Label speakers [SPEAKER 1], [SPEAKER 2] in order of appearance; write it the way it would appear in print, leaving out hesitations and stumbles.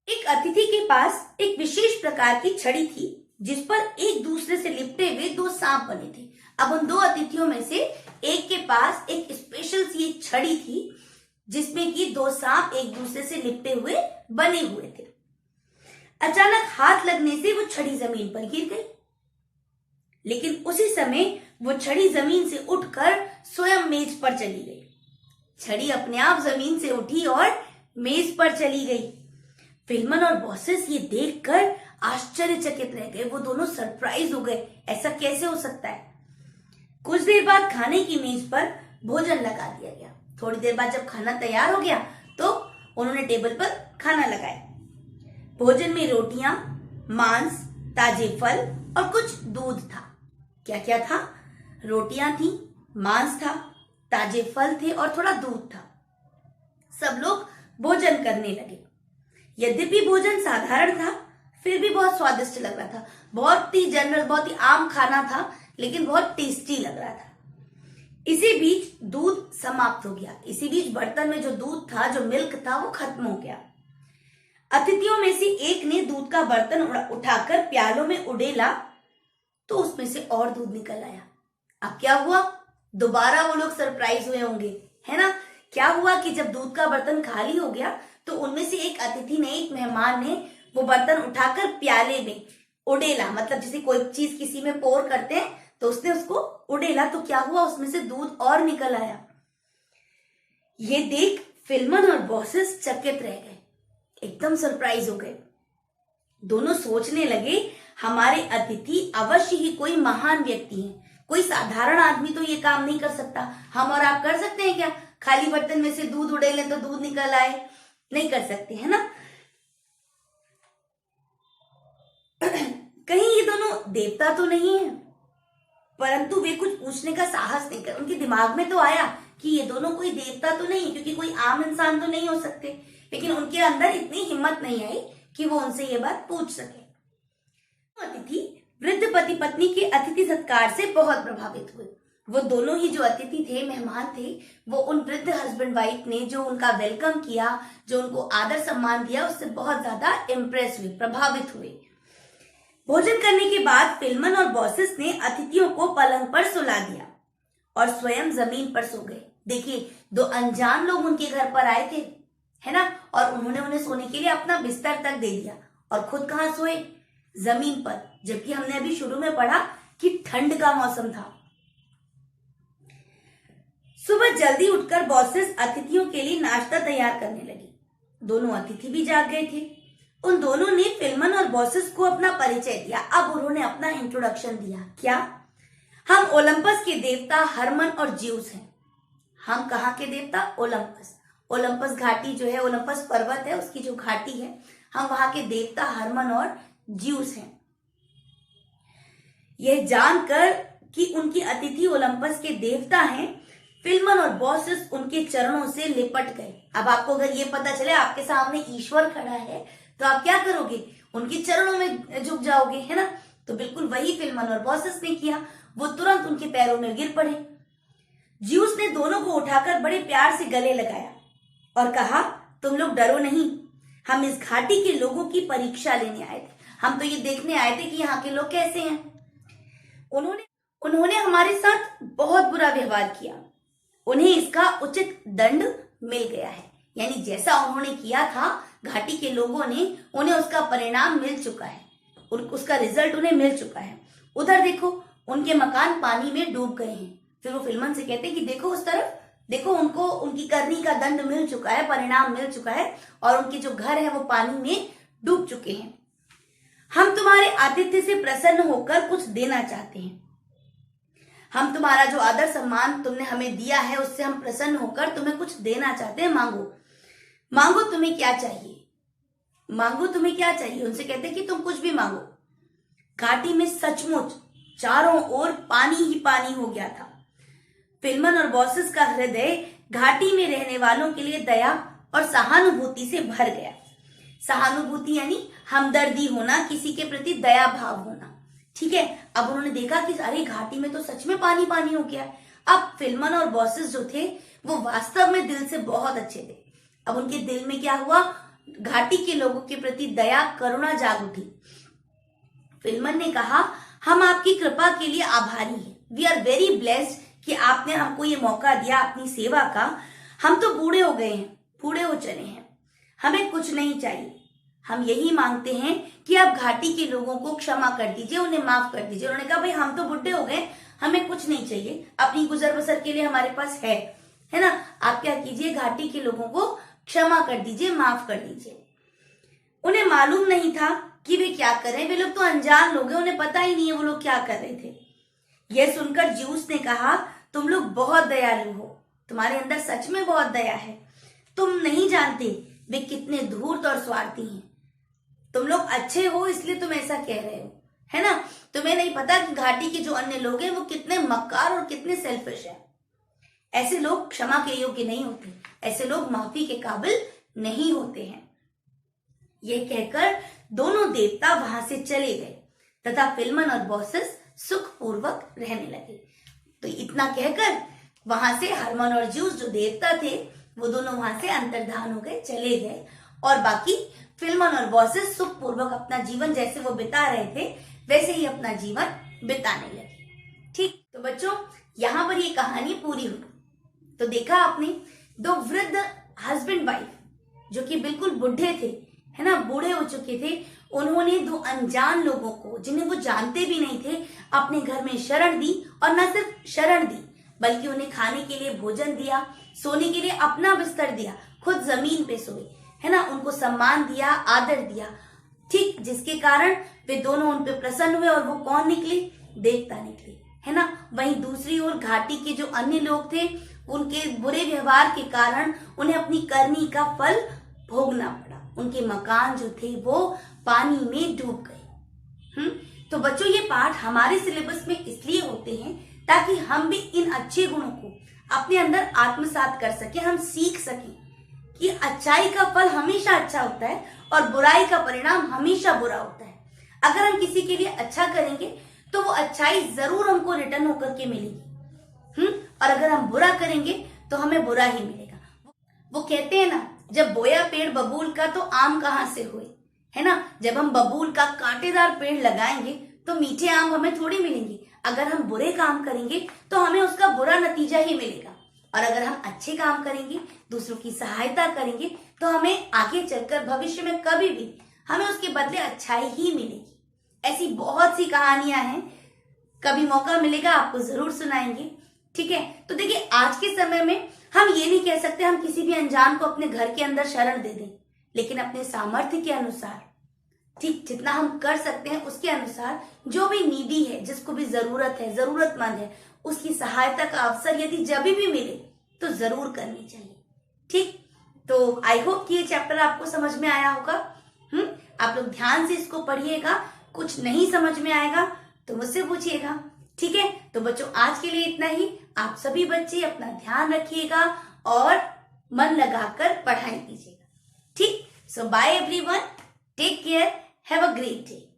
[SPEAKER 1] एक अतिथि के पास एक विशेष प्रकार की छड़ी थी जिस पर एक दूसरे से लिपटे हुए दो सांप बने थे। अब उन दो अतिथियों में से एक के पास एक स्पेशल सी छड़ी थी जिसमें कि दो सांप एक दूसरे से लिपटे हुए बने हुए थे। अचानक हाथ लगने से वो छड़ी जमीन पर गिर गई, लेकिन उसी समय वो छड़ी जमीन से उठकर स्वयं मेज पर चली गई। छड़ी अपने आप जमीन से उठी और मेज पर चली गई। फिल्मन और बॉसेस ये देखकर आश्चर्यचकित रह गए। वो दोनों सरप्राइज हो गए, ऐसा कैसे हो सकता है। कुछ देर बाद खाने की मेज पर भोजन लगा दिया गया। थोड़ी देर बाद जब खाना तैयार हो गया तो उन्होंने टेबल पर खाना लगाया। भोजन में रोटियां, मांस, ताजे फल और कुछ दूध था। क्या क्या था? रोटियां थी, मांस था, ताजे फल थे और थोड़ा दूध था। सब लोग भोजन करने लगे। यद्यपि भोजन साधारण था, फिर भी बहुत स्वादिष्ट लग रहा था। बहुत ही जनरल, बहुत ही आम खाना था, लेकिन बहुत टेस्टी लग रहा था। इसी बीच दूध समाप्त हो गया। इसी बीच बर्तन में जो दूध था, जो मिल्क था, वो खत्म हो गया। अतिथियों में से एक ने दूध का बर्तन उठाकर प्यालों में उड़ेला तो उसमें से और दूध निकल आया। अब क्या हुआ? दोबारा वो लोग सरप्राइज हुए होंगे, है ना। क्या हुआ कि जब दूध का बर्तन खाली हो गया तो उनमें से एक अतिथि ने, एक मेहमान ने वो बर्तन उठाकर प्याले में उड़ेला। मतलब जैसे कोई चीज किसी में पोर करते हैं तो उसने उसको उड़ेला, तो क्या हुआ? उसमें से दूध और निकल आया। ये देख फिल्मन और बॉसेस चकित रह गए, एकदम सरप्राइज हो गए। दोनों सोचने लगे, हमारे अतिथि अवश्य ही कोई महान व्यक्ति है। कोई साधारण आदमी तो ये काम नहीं कर सकता। हम और आप कर सकते हैं क्या? खाली बर्तन में से दूध उड़ेलें तो दूध निकल आए? नहीं कर सकते, है ना। कहीं ये दोनों देवता तो नहीं है? परंतु वे कुछ पूछने का साहस नहीं कर। उनके दिमाग में तो आया कि ये दोनों कोई देवता तो नहीं है, क्योंकि कोई आम इंसान तो नहीं हो सकते, लेकिन उनके अंदर इतनी हिम्मत नहीं आई कि वो उनसे ये बात पूछ सके। अतिथि वृद्ध पति पत्नी के अतिथि सत्कार से बहुत प्रभावित हुए। वो दोनों ही जो अतिथि थे, मेहमान थे, वो उन वृद्ध हस्बैंड वाइफ ने जो उनका वेलकम किया, जो उनको आदर सम्मान दिया, उससे बहुत ज्यादा इम्प्रेस हुए, प्रभावित हुए। भोजन करने के बाद फिल्मन और बॉसेस ने अतिथियों को पलंग पर सुला दिया और स्वयं जमीन पर सो गए। देखिए, दो अनजान लोग उनके घर पर आए थे, है ना, और उन्होंने उन्हें सोने के लिए अपना बिस्तर तक दे दिया और खुद कहां सोए? जमीन पर। जबकि हमने अभी शुरू में पढ़ा कि ठंड का मौसम था। सुबह जल्दी उठकर बॉसेस अतिथियों के लिए नाश्ता तैयार करने लगी। दोनों अतिथि भी जाग गए थे। उन दोनों ने फिल्मन और बॉसेस को अपना परिचय दिया। अब उन्होंने अपना इंट्रोडक्शन दिया। क्या? हम ओलंपस के देवता हरमन और ज्यूस हैं। हम कहाँ के देवता? ओलंपस। ओलंपस घाटी जो है, ओलंपस पर्वत है, उसकी जो घाटी है, हम वहां के देवता हरमन और ज्यूस हैं। यह जानकर कि उनकी अतिथि ओलंपस के देवता हैं, फिल्मन और बॉसेस उनके चरणों से लिपट गए। अब आपको अगर ये पता चले आपके सामने ईश्वर खड़ा है तो आप क्या करोगे? उनके चरणों में झुक जाओगे, है ना। तो बिल्कुल वही फिल्मन और बॉसेस ने किया। वो तुरंत उनके पैरों में गिर पड़े। ज्यूस ने दोनों को उठाकर बड़े प्यार से गले लगाया और कहा, तुम लोग डरो नहीं, हम इस घाटी के लोगों की परीक्षा लेने आए थे। हम तो ये देखने आए थे कि यहाँ के लोग कैसे हैं। उन्होंने हमारे साथ बहुत बुरा व्यवहार किया, उन्हें इसका उचित दंड मिल गया है। यानी जैसा उन्होंने किया था घाटी के लोगों ने, उन्हें उसका परिणाम मिल चुका है, उसका रिजल्ट उन्हें मिल चुका है। उधर देखो, उनके मकान पानी में डूब गए हैं। फिर वो फिल्मन से कहते हैं कि देखो उस तरफ, देखो, उनको उनकी करनी का दंड मिल चुका है, परिणाम मिल चुका है, और उनके जो घर है वो पानी में डूब चुके हैं। हम तुम्हारे आतिथ्य से प्रसन्न होकर कुछ देना चाहते हैं। हम तुम्हारा जो आदर सम्मान तुमने हमें दिया है उससे हम प्रसन्न होकर तुम्हें कुछ देना चाहते हैं। मांगो। मांगो, तुम्हें क्या चाहिए? मांगो, तुम्हें क्या चाहिए? उनसे कहते हैं कि तुम कुछ भी मांगो। घाटी में सचमुच चारों ओर पानी ही पानी हो गया था। फिल्मन और बॉसेस का हृदय घाटी में रहने वालों के लिए दया और सहानुभूति से भर गया। सहानुभूति यानी हमदर्दी होना, किसी के प्रति दया भाव होना। ठीक है। अब उन्होंने देखा कि अरे घाटी में तो सच में पानी पानी हो गया। अब फिल्मन और बॉसेस जो थे वो वास्तव में दिल से बहुत अच्छे थे। अब उनके दिल में क्या हुआ? घाटी के लोगों के प्रति दया करुणा जाग उठी। फिल्मन ने कहा, हम आपकी कृपा के लिए आभारी हैं। वी आर वेरी ब्लेस्ड कि आपने हमको ये मौका दिया अपनी सेवा का। हम तो बूढ़े हो गए हैं, बूढ़े हो चले हैं, हमें कुछ नहीं चाहिए। हम यही मांगते हैं कि आप घाटी के लोगों को क्षमा कर दीजिए, उन्हें माफ कर दीजिए। उन्होंने कहा, भाई हम तो बुढ़े हो गए, हमें कुछ नहीं चाहिए, अपनी गुजर बसर के लिए हमारे पास है ना। आप क्या कीजिए, घाटी के लोगों को क्षमा कर दीजिए, माफ कर दीजिए। उन्हें मालूम नहीं था कि वे क्या कर रहे हैं। वे लोग तो अनजान लोग हैं, उन्हें पता ही नहीं है वो लोग क्या कर रहे थे। यह सुनकर ज्यूस ने कहा, तुम लोग बहुत दयालु हो, तुम्हारे अंदर सच में बहुत दया है। तुम नहीं जानते वे कितने धूर्त और स्वार्थी हैं। तुम लोग अच्छे हो इसलिए तुम ऐसा कह रहे हो, है ना। तुम्हें नहीं पता कि घाटी के जो अन्य लोग हैं वो कितने मक्कार और कितने सेल्फिश हैं। ऐसे लोग क्षमा के योग्य नहीं होते, ऐसे लोग माफी के काबिल नहीं होते हैं। यह कहकर दोनों देवता वहां से चले गए तथा फिल्मन और बॉसेस सुखपूर्वक रहने लगे। तो इतना कहकर वहां से हरमन और ज्यूस जो देवता थे वो दोनों वहां से अंतर्धान हो गए, चले गए। और बाकी फिल्मन और बॉसेस सुखपूर्वक अपना जीवन जैसे वो बिता रहे थे वैसे ही अपना जीवन बिताने लगे। ठीक, तो बच्चों यहाँ पर ये कहानी पूरी हुई। तो देखा आपने, दो वृद्ध हस्बैंड वाइफ जो कि बिल्कुल बुढ़े थे, है ना, बूढ़े हो चुके थे, उन्होंने दो अनजान लोगों को जिन्हें वो जानते भी नहीं थे अपने घर में शरण दी। और न सिर्फ शरण दी बल्कि उन्हें खाने के लिए भोजन दिया, सोने के लिए अपना बिस्तर दिया, खुद जमीन पे सोए, है ना, उनको सम्मान दिया, आदर दिया। ठीक, जिसके कारण वे दोनों उन पे प्रसन्न हुए और वो कौन निकले, देवता निकले, है ना। वहीं दूसरी ओर घाटी के जो अन्य लोग थे उनके बुरे व्यवहार के कारण उन्हें अपनी करनी का फल भोगना पड़ा। उनके मकान जो थे वो पानी में डूब गए। तो बच्चों ये पाठ हमारे सिलेबस में इसलिए होते हैं ताकि हम भी इन अच्छे गुणों को अपने अंदर आत्मसात कर सके, हम सीख सकें कि अच्छाई का फल हमेशा अच्छा होता है और बुराई का परिणाम हमेशा बुरा होता है। अगर हम किसी के लिए अच्छा करेंगे तो वो अच्छाई जरूर हमको रिटर्न होकर के मिलेगी। और अगर हम बुरा करेंगे तो हमें बुरा ही मिलेगा। वो कहते हैं ना, जब बोया पेड़ बबूल का तो आम कहाँ से हुए, है ना। जब हम बबूल का कांटेदार पेड़ लगाएंगे तो मीठे आम हमें थोड़ी मिलेंगे। अगर हम बुरे काम करेंगे तो हमें उसका बुरा नतीजा ही मिलेगा। और अगर हम अच्छे काम करेंगे, दूसरों की सहायता करेंगे, तो हमें आगे चलकर भविष्य में कभी भी हमें उसके बदले अच्छाई ही मिलेगी। ऐसी बहुत सी कहानियां हैं, कभी मौका मिलेगा आपको जरूर सुनाएंगे। ठीक है, तो देखिए आज के समय में हम ये नहीं कह सकते हम किसी भी अनजान को अपने घर के अंदर शरण दे दें, लेकिन अपने सामर्थ्य के अनुसार, ठीक, जितना हम कर सकते हैं उसके अनुसार जो भी नीडी है, जिसको भी जरूरत है, जरूरतमंद है, उसकी सहायता का अवसर यदि जब भी मिले तो जरूर करनी चाहिए। ठीक, तो आई होप कि ये चैप्टर आपको समझ में आया होगा। आप लोग ध्यान से इसको पढ़िएगा, कुछ नहीं समझ में आएगा तो मुझसे पूछिएगा। ठीक है, तो बच्चों आज के लिए इतना ही। आप सभी बच्चे अपना ध्यान रखिएगा और मन लगाकर पढ़ाई कीजिएगा। ठीक, so bye everyone, take care, have a great day.